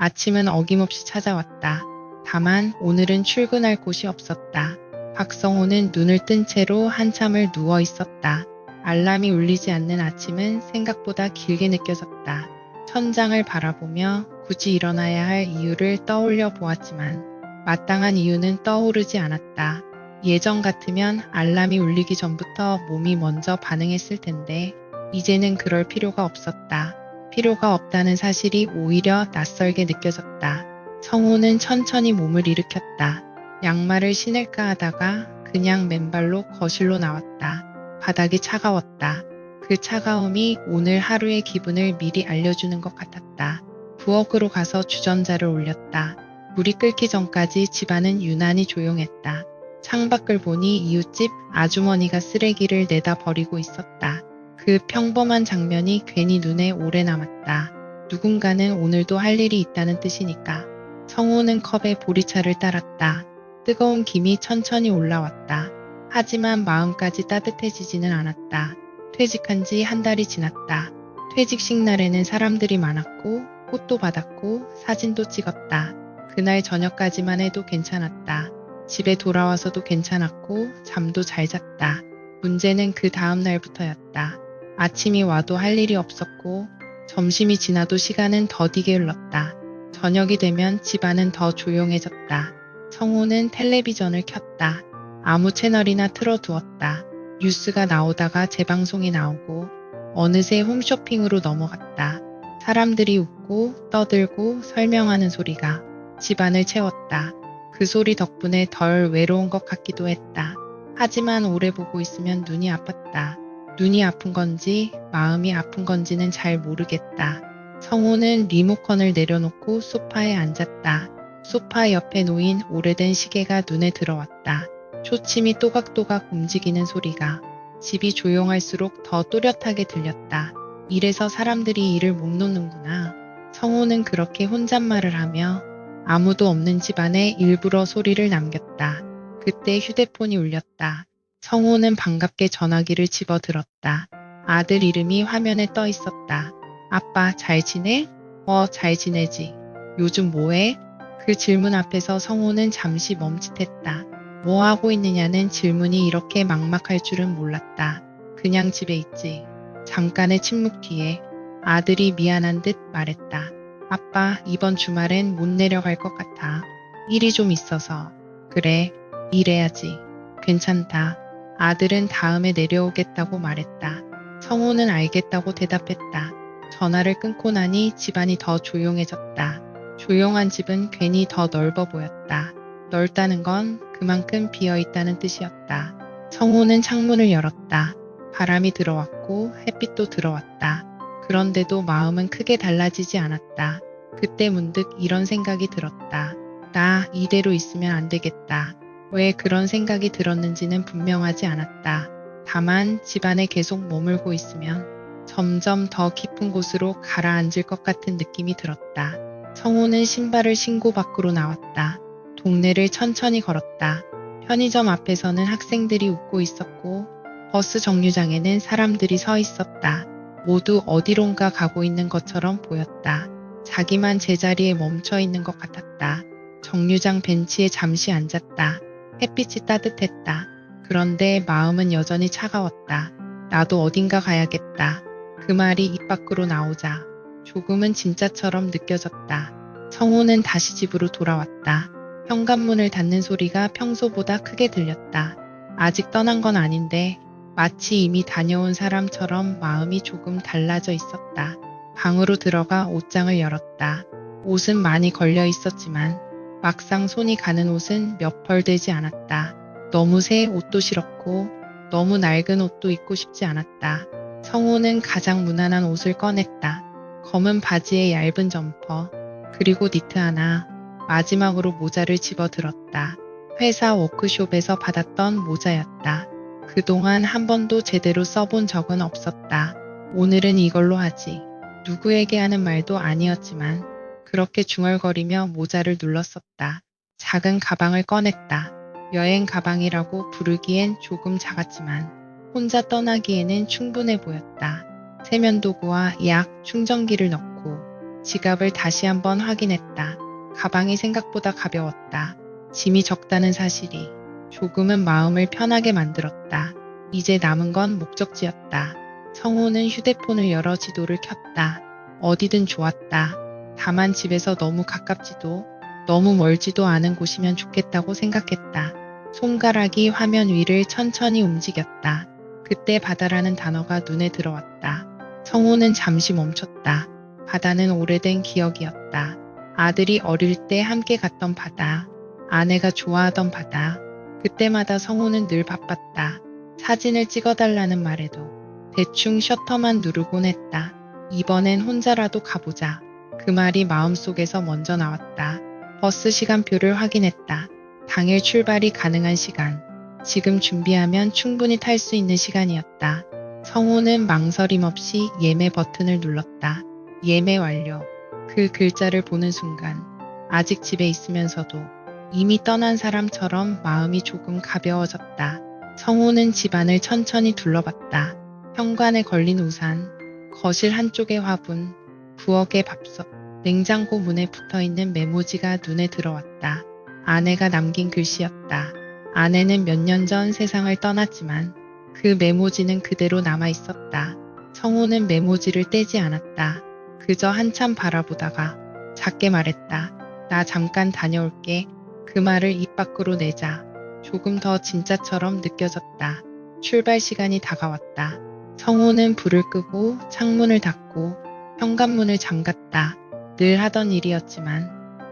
아침은 어김없이 찾아왔다. 다만 오늘은 출근할 곳이 없었다. 박성호는 눈을 뜬 채로 한참을 누워 있었다. 알람이 울리지 않는 아침은 생각보다 길게 느껴졌다. 천장을 바라보며 굳이 일어나야 할 이유를 떠올려 보았지만 마땅한 이유는 떠오르지 않았다. 예전 같으면 알람이 울리기 전부터 몸이 먼저 반응했을 텐데 이제는 그럴 필요가 없었다. 필요가 없다는 사실이 오히려 낯설게 느껴졌다. 성호는 천천히 몸을 일으켰다. 양말을 신을까 하다가 그냥 맨발로 거실로 나왔다. 바닥이 차가웠다. 그 차가움이 오늘 하루의 기분을 미리 알려주는 것 같았다. 부엌으로 가서 주전자를 올렸다. 물이 끓기 전까지 집안은 유난히 조용했다. 창밖을 보니 이웃집 아주머니가 쓰레기를 내다 버리고 있었다. 그 평범한 장면이 괜히 눈에 오래 남았다. 누군가는 오늘도 할 일이 있다는 뜻이니까. 성호는 컵에 보리차를 따랐다. 뜨거운 김이 천천히 올라왔다. 하지만 마음까지 따뜻해지지는 않았다. 퇴직한 지 한 달이 지났다. 퇴직식 날에는 사람들이 많았고 꽃도 받았고 사진도 찍었다. 그날 저녁까지만 해도 괜찮았다. 집에 돌아와서도 괜찮았고 잠도 잘 잤다. 문제는 그 다음 날부터였다. 아침이 와도 할 일이 없었고 점심이 지나도 시간은 더디게 흘렀다. 저녁이 되면 집안은 더 조용해졌다. 성호는 텔레비전을 켰다. 아무 채널이나 틀어두었다. 뉴스가 나오다가 재방송이 나오고 어느새 홈쇼핑으로 넘어갔다. 사람들이 웃고 떠들고 설명하는 소리가 집안을 채웠다. 그 소리 덕분에 덜 외로운 것 같기도 했다. 하지만 오래 보고 있으면 눈이 아팠다. 눈이 아픈 건지 마음이 아픈 건지는 잘 모르겠다. 성호는 리모컨을 내려놓고 소파에 앉았다. 소파 옆에 놓인 오래된 시계가 눈에 들어왔다. 초침이 또각또각 움직이는 소리가 집이 조용할수록 더 또렷하게 들렸다. 이래서 사람들이 일을 못 놓는구나. 성호는 그렇게 혼잣말을 하며 아무도 없는 집안에 일부러 소리를 남겼다. 그때 휴대폰이 울렸다. 성호는 반갑게 전화기를 집어들었다. 아들 이름이 화면에 떠 있었다. 아빠 잘 지내? 잘 지내지. 요즘 뭐해? 그 질문 앞에서 성호는 잠시 멈칫했다. 뭐 하고 있느냐는 질문이 이렇게 막막할 줄은 몰랐다. 그냥 집에 있지. 잠깐의 침묵 뒤에 아들이 미안한 듯 말했다. 아빠 이번 주말엔 못 내려갈 것 같아. 일이 좀 있어서. 그래, 일해야지. 괜찮다. 아들은 다음에 내려오겠다고 말했다. 성호는 알겠다고 대답했다. 전화를 끊고 나니 집안이 더 조용해졌다. 조용한 집은 괜히 더 넓어 보였다. 넓다는 건 그만큼 비어있다는 뜻이었다. 성호는 창문을 열었다. 바람이 들어왔고 햇빛도 들어왔다. 그런데도 마음은 크게 달라지지 않았다. 그때 문득 이런 생각이 들었다. 나 이대로 있으면 안 되겠다. 왜 그런 생각이 들었는지는 분명하지 않았다. 다만 집안에 계속 머물고 있으면 점점 더 깊은 곳으로 가라앉을 것 같은 느낌이 들었다. 성호는 신발을 신고 밖으로 나왔다. 동네를 천천히 걸었다. 편의점 앞에서는 학생들이 웃고 있었고 버스 정류장에는 사람들이 서 있었다. 모두 어디론가 가고 있는 것처럼 보였다. 자기만 제자리에 멈춰 있는 것 같았다. 정류장 벤치에 잠시 앉았다. 햇빛이 따뜻했다. 그런데 마음은 여전히 차가웠다. 나도 어딘가 가야겠다. 그 말이 입 밖으로 나오자 조금은 진짜처럼 느껴졌다. 성호는 다시 집으로 돌아왔다. 현관문을 닫는 소리가 평소보다 크게 들렸다. 아직 떠난 건 아닌데 마치 이미 다녀온 사람처럼 마음이 조금 달라져 있었다. 방으로 들어가 옷장을 열었다. 옷은 많이 걸려 있었지만 막상 손이 가는 옷은 몇 벌 되지 않았다. 너무 새 옷도 싫었고 너무 낡은 옷도 입고 싶지 않았다. 성호는 가장 무난한 옷을 꺼냈다. 검은 바지에 얇은 점퍼, 그리고 니트 하나, 마지막으로 모자를 집어들었다. 회사 워크숍에서 받았던 모자였다. 그동안 한 번도 제대로 써본 적은 없었다. 오늘은 이걸로 하지. 누구에게 하는 말도 아니었지만 그렇게 중얼거리며 모자를 눌렀었다. 작은 가방을 꺼냈다. 여행 가방이라고 부르기엔 조금 작았지만 혼자 떠나기에는 충분해 보였다. 세면도구와 약, 충전기를 넣고 지갑을 다시 한번 확인했다. 가방이 생각보다 가벼웠다. 짐이 적다는 사실이 조금은 마음을 편하게 만들었다. 이제 남은 건 목적지였다. 성호는 휴대폰을 열어 지도를 켰다. 어디든 좋았다. 다만 집에서 너무 가깝지도 너무 멀지도 않은 곳이면 좋겠다고 생각했다. 손가락이 화면 위를 천천히 움직였다. 그때 바다라는 단어가 눈에 들어왔다. 성호는 잠시 멈췄다. 바다는 오래된 기억이었다. 아들이 어릴 때 함께 갔던 바다. 아내가 좋아하던 바다. 그때마다 성호는 늘 바빴다. 사진을 찍어달라는 말에도 대충 셔터만 누르곤 했다. 이번엔 혼자라도 가보자. 그 말이 마음속에서 먼저 나왔다. 버스 시간표를 확인했다. 당일 출발이 가능한 시간. 지금 준비하면 충분히 탈 수 있는 시간이었다. 성호는 망설임 없이 예매 버튼을 눌렀다. 예매 완료. 그 글자를 보는 순간 아직 집에 있으면서도 이미 떠난 사람처럼 마음이 조금 가벼워졌다. 성호는 집안을 천천히 둘러봤다. 현관에 걸린 우산, 거실 한쪽의 화분, 부엌의 밥솥, 냉장고 문에 붙어있는 메모지가 눈에 들어왔다. 아내가 남긴 글씨였다. 아내는 몇 년 전 세상을 떠났지만 그 메모지는 그대로 남아있었다. 성호는 메모지를 떼지 않았다. 그저 한참 바라보다가 작게 말했다. 나 잠깐 다녀올게. 그 말을 입 밖으로 내자 조금 더 진짜처럼 느껴졌다. 출발 시간이 다가왔다. 성호는 불을 끄고 창문을 닫고 현관문을 잠갔다. 늘 하던 일이었지만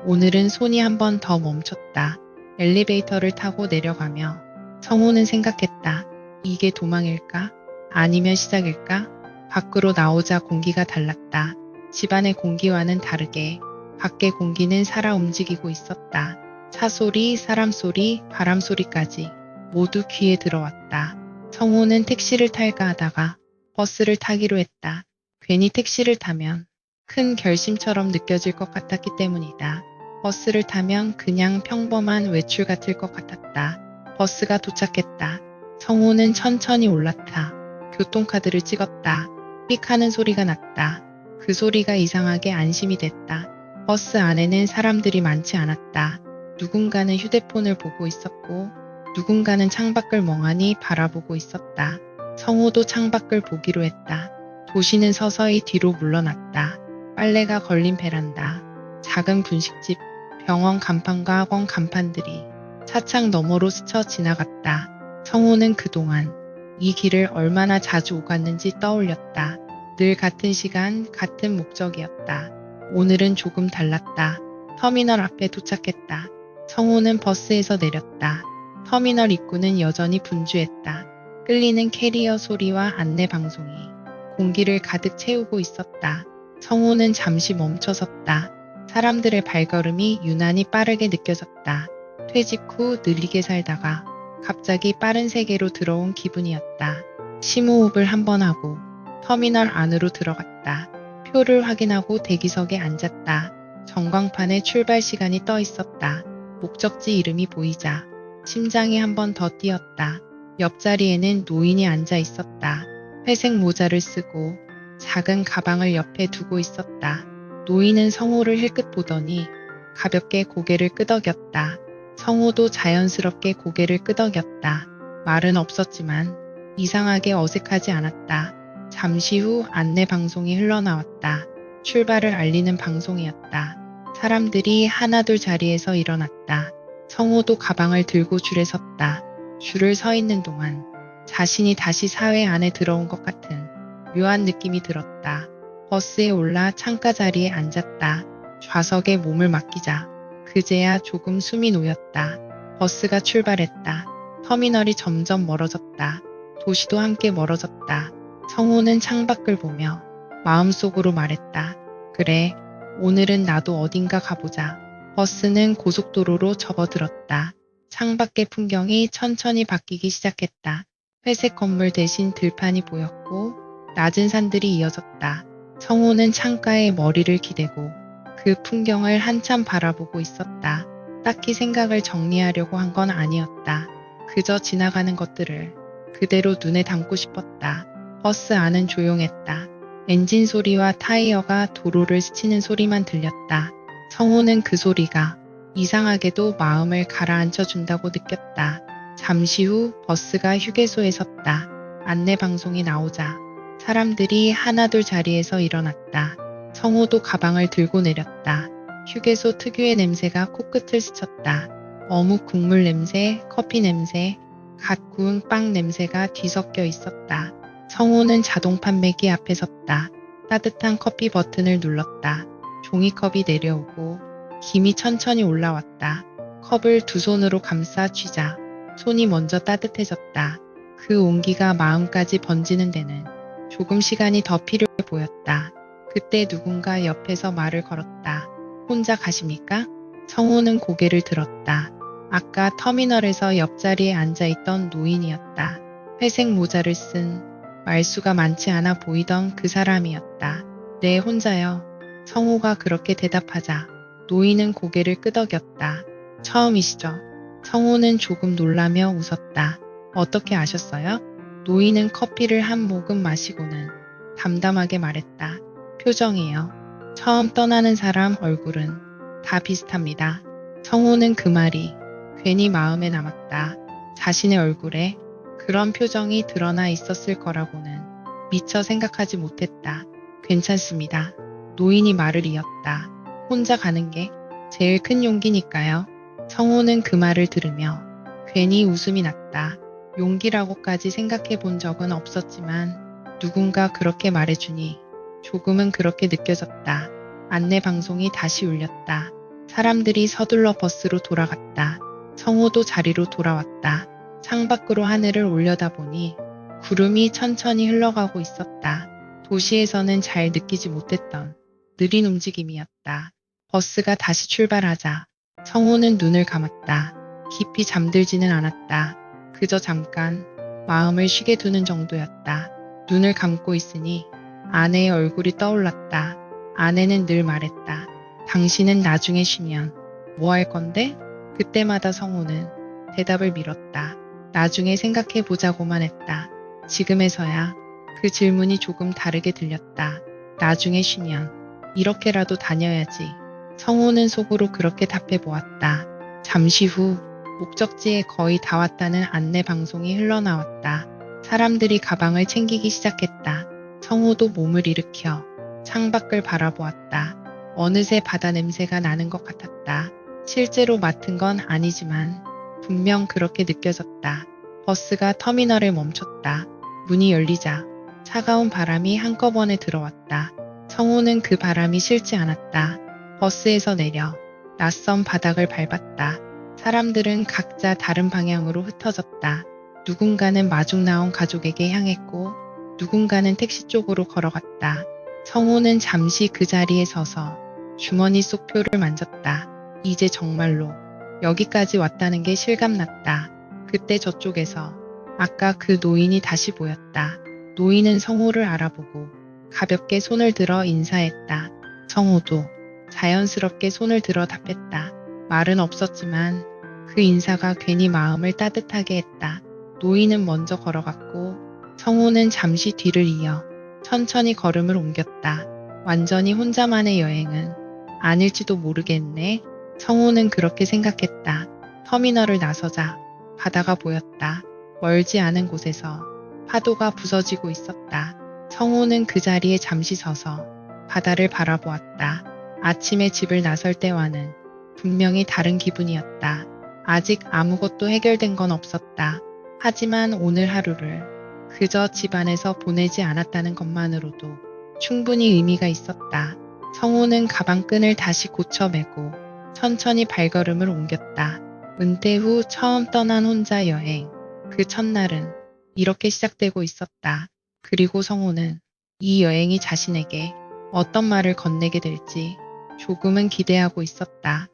오늘은 손이 한 번 더 멈췄다. 엘리베이터를 타고 내려가며 성호는 생각했다. 이게 도망일까? 아니면 시작일까? 밖으로 나오자 공기가 달랐다. 집안의 공기와는 다르게 밖의 공기는 살아 움직이고 있었다. 차 소리, 사람 소리, 바람 소리까지 모두 귀에 들어왔다. 성호는 택시를 탈까 하다가 버스를 타기로 했다. 괜히 택시를 타면 큰 결심처럼 느껴질 것 같았기 때문이다. 버스를 타면 그냥 평범한 외출 같을 것 같았다. 버스가 도착했다. 성호는 천천히 올랐다. 교통카드를 찍었다. 삑 하는 소리가 났다. 그 소리가 이상하게 안심이 됐다. 버스 안에는 사람들이 많지 않았다. 누군가는 휴대폰을 보고 있었고 누군가는 창밖을 멍하니 바라보고 있었다. 성호도 창밖을 보기로 했다. 도시는 서서히 뒤로 물러났다. 빨래가 걸린 베란다, 작은 분식집, 병원 간판과 학원 간판들이 차창 너머로 스쳐 지나갔다. 성호는 그동안 이 길을 얼마나 자주 오갔는지 떠올렸다. 늘 같은 시간, 같은 목적이었다. 오늘은 조금 달랐다. 터미널 앞에 도착했다. 성호는 버스에서 내렸다. 터미널 입구는 여전히 분주했다. 끌리는 캐리어 소리와 안내 방송이 공기를 가득 채우고 있었다. 성호는 잠시 멈춰섰다. 사람들의 발걸음이 유난히 빠르게 느껴졌다. 퇴직 후 느리게 살다가 갑자기 빠른 세계로 들어온 기분이었다. 심호흡을 한번 하고 터미널 안으로 들어갔다. 표를 확인하고 대기석에 앉았다. 전광판에 출발 시간이 떠 있었다. 목적지 이름이 보이자 심장이 한 번 더 뛰었다. 옆자리에는 노인이 앉아 있었다. 회색 모자를 쓰고 작은 가방을 옆에 두고 있었다. 노인은 성호를 힐끗 보더니 가볍게 고개를 끄덕였다. 성호도 자연스럽게 고개를 끄덕였다. 말은 없었지만 이상하게 어색하지 않았다. 잠시 후 안내 방송이 흘러나왔다. 출발을 알리는 방송이었다. 사람들이 하나둘 자리에서 일어났다. 성호도 가방을 들고 줄에 섰다. 줄을 서 있는 동안 자신이 다시 사회 안에 들어온 것 같은 묘한 느낌이 들었다. 버스에 올라 창가 자리에 앉았다. 좌석에 몸을 맡기자 그제야 조금 숨이 놓였다. 버스가 출발했다. 터미널이 점점 멀어졌다. 도시도 함께 멀어졌다. 성호는 창밖을 보며 마음속으로 말했다. 그래, 오늘은 나도 어딘가 가보자. 버스는 고속도로로 접어들었다. 창밖의 풍경이 천천히 바뀌기 시작했다. 회색 건물 대신 들판이 보였고 낮은 산들이 이어졌다. 성호는 창가에 머리를 기대고 그 풍경을 한참 바라보고 있었다. 딱히 생각을 정리하려고 한 건 아니었다. 그저 지나가는 것들을 그대로 눈에 담고 싶었다. 버스 안은 조용했다. 엔진 소리와 타이어가 도로를 스치는 소리만 들렸다. 성호는 그 소리가 이상하게도 마음을 가라앉혀 준다고 느꼈다. 잠시 후 버스가 휴게소에 섰다. 안내 방송이 나오자 사람들이 하나둘 자리에서 일어났다. 성호도 가방을 들고 내렸다. 휴게소 특유의 냄새가 코끝을 스쳤다. 어묵 국물 냄새, 커피 냄새, 갓 구운 빵 냄새가 뒤섞여 있었다. 성호는 자동 판매기 앞에 섰다. 따뜻한 커피 버튼을 눌렀다. 종이컵이 내려오고 김이 천천히 올라왔다. 컵을 두 손으로 감싸 쥐자 손이 먼저 따뜻해졌다. 그 온기가 마음까지 번지는 데는 조금 시간이 더 필요해 보였다. 그때 누군가 옆에서 말을 걸었다. 혼자 가십니까? 성호는 고개를 들었다. 아까 터미널에서 옆자리에 앉아있던 노인이었다. 회색 모자를 쓴 말수가 많지 않아 보이던 그 사람이었다. 네, 혼자요. 성호가 그렇게 대답하자 노인은 고개를 끄덕였다. 처음이시죠? 성호는 조금 놀라며 웃었다. 어떻게 아셨어요? 노인은 커피를 한 모금 마시고는 담담하게 말했다. 표정이요. 처음 떠나는 사람 얼굴은 다 비슷합니다. 성호는 그 말이 괜히 마음에 남았다. 자신의 얼굴에 그런 표정이 드러나 있었을 거라고는 미처 생각하지 못했다. 괜찮습니다. 노인이 말을 이었다. 혼자 가는 게 제일 큰 용기니까요. 성호는 그 말을 들으며 괜히 웃음이 났다. 용기라고까지 생각해 본 적은 없었지만 누군가 그렇게 말해주니 조금은 그렇게 느껴졌다. 안내 방송이 다시 울렸다. 사람들이 서둘러 버스로 돌아갔다. 성호도 자리로 돌아왔다. 창밖으로 하늘을 올려다보니 구름이 천천히 흘러가고 있었다. 도시에서는 잘 느끼지 못했던 느린 움직임이었다. 버스가 다시 출발하자 성호는 눈을 감았다. 깊이 잠들지는 않았다. 그저 잠깐 마음을 쉬게 두는 정도였다. 눈을 감고 있으니 아내의 얼굴이 떠올랐다. 아내는 늘 말했다. 당신은 나중에 쉬면 뭐 할 건데? 그때마다 성호는 대답을 미뤘다. 나중에 생각해 보자고만 했다. 지금에서야 그 질문이 조금 다르게 들렸다. 나중에 쉬면 이렇게라도 다녀야지. 성호는 속으로 그렇게 답해 보았다. 잠시 후 목적지에 거의 다 왔다는 안내 방송이 흘러나왔다. 사람들이 가방을 챙기기 시작했다. 성호도 몸을 일으켜 창밖을 바라보았다. 어느새 바다 냄새가 나는 것 같았다. 실제로 맡은 건 아니지만 분명 그렇게 느껴졌다. 버스가 터미널에 멈췄다. 문이 열리자 차가운 바람이 한꺼번에 들어왔다. 성호는 그 바람이 싫지 않았다. 버스에서 내려 낯선 바닥을 밟았다. 사람들은 각자 다른 방향으로 흩어졌다. 누군가는 마중 나온 가족에게 향했고 누군가는 택시 쪽으로 걸어갔다. 성호는 잠시 그 자리에 서서 주머니 속 표를 만졌다. 이제 정말로 여기까지 왔다는 게 실감났다. 그때 저쪽에서 아까 그 노인이 다시 보였다. 노인은 성호를 알아보고 가볍게 손을 들어 인사했다. 성호도 자연스럽게 손을 들어 답했다. 말은 없었지만 그 인사가 괜히 마음을 따뜻하게 했다. 노인은 먼저 걸어갔고 성호는 잠시 뒤를 이어 천천히 걸음을 옮겼다. 완전히 혼자만의 여행은 아닐지도 모르겠네. 성호는 그렇게 생각했다. 터미널을 나서자 바다가 보였다. 멀지 않은 곳에서 파도가 부서지고 있었다. 성호는 그 자리에 잠시 서서 바다를 바라보았다. 아침에 집을 나설 때와는 분명히 다른 기분이었다. 아직 아무것도 해결된 건 없었다. 하지만 오늘 하루를 그저 집 안에서 보내지 않았다는 것만으로도 충분히 의미가 있었다. 성호는 가방끈을 다시 고쳐매고 천천히 발걸음을 옮겼다. 은퇴 후 처음 떠난 혼자 여행. 그 첫날은 이렇게 시작되고 있었다. 그리고 성호는 이 여행이 자신에게 어떤 말을 건네게 될지 조금은 기대하고 있었다.